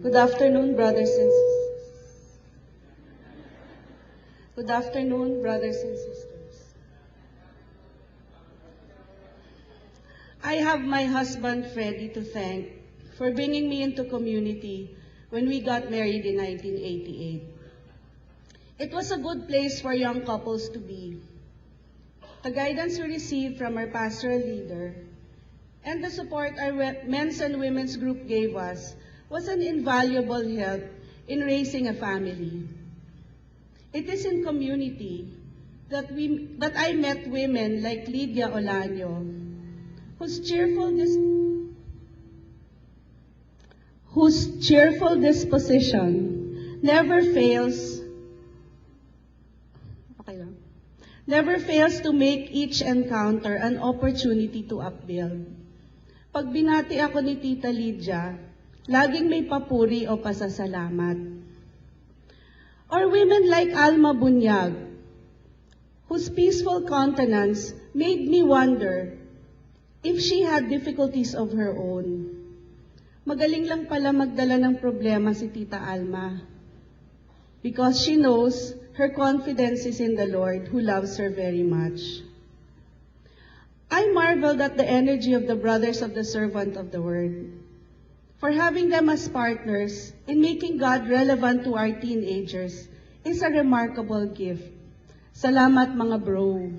Good afternoon, brothers and sisters. Good afternoon, brothers and sisters. I have my husband, Freddie, to thank for bringing me into community when we got married in 1988. It was a good place for young couples to be. The guidance we received from our pastoral leader and the support our men's and women's group gave us was an invaluable help in raising a family. It is in community that I met women like Lydia Olanio, whose cheerful disposition never fails to make each encounter an opportunity to upbuild. Pag binati ako ni Tita Lydia, laging may papuri o pasasalamat. Or women like Alma Bunyag, whose peaceful countenance made me wonder if she had difficulties of her own. Magaling lang pala magdala ng problema si Tita Alma, because she knows her confidence is in the Lord, who loves her very much. I marveled at the energy of the brothers of the servant of the word, for having them as partners in making God relevant to our teenagers is a remarkable gift. Salamat mga bro.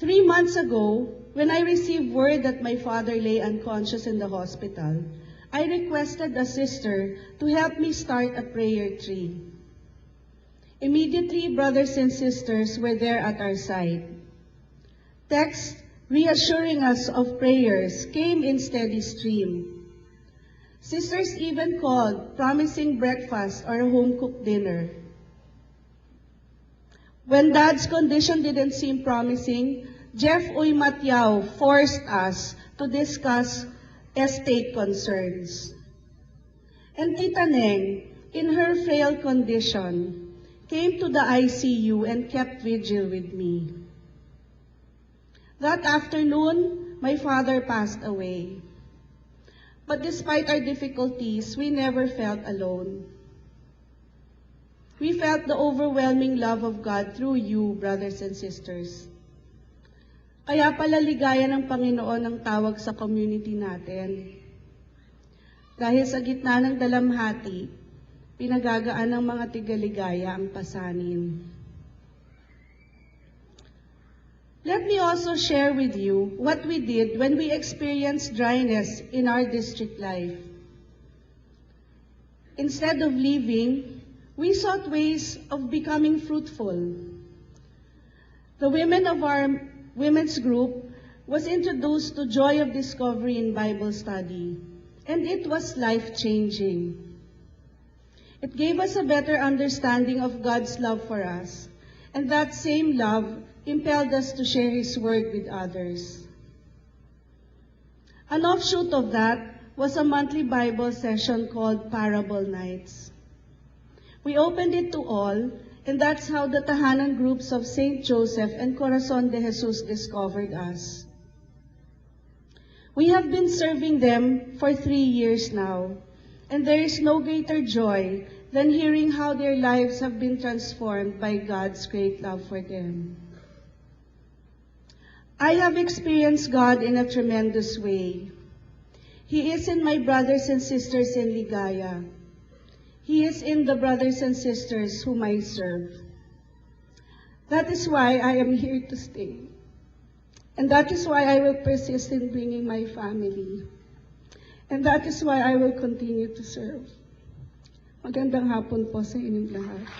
3 months ago, when I received word that my father lay unconscious in the hospital, I requested a sister to help me start a prayer tree. Immediately, brothers and sisters were there at our side. Texts reassuring us of prayers came in steady stream. Sisters even called, promising breakfast or a home-cooked dinner. When Dad's condition didn't seem promising, Jeff Uy Matiao forced us to discuss estate concerns. And Tita Neng, in her frail condition, came to the ICU and kept vigil with me. That afternoon, my father passed away. But despite our difficulties, we never felt alone. We felt the overwhelming love of God through you, brothers and sisters. Kaya pala ligaya ng Panginoon ang tawag sa community natin. Dahil sa gitna ng dalamhati, pinagagaan ng mga tigaligaya ang pasanin. Let me also share with you what we did when we experienced dryness in our district life. Instead of leaving, we sought ways of becoming fruitful. The women of our women's group was introduced to Joy of Discovery in Bible study, and it was life-changing. It gave us a better understanding of God's love for us, and that same love impelled us to share His word with others. An offshoot of that was a monthly Bible session called Parable Nights. We opened it to all, and that's how the tahanan groups of St. Joseph and Corazon de Jesus discovered us. We have been serving them for 3 years now, and there is no greater joy than hearing how their lives have been transformed by God's great love for them. I have experienced God in a tremendous way. He is in my brothers and sisters in Ligaya. He is in the brothers and sisters whom I serve. That is why I am here to stay. And that is why I will persist in bringing my family. And that is why I will continue to serve. Magandang hapon po sa inyong lahat.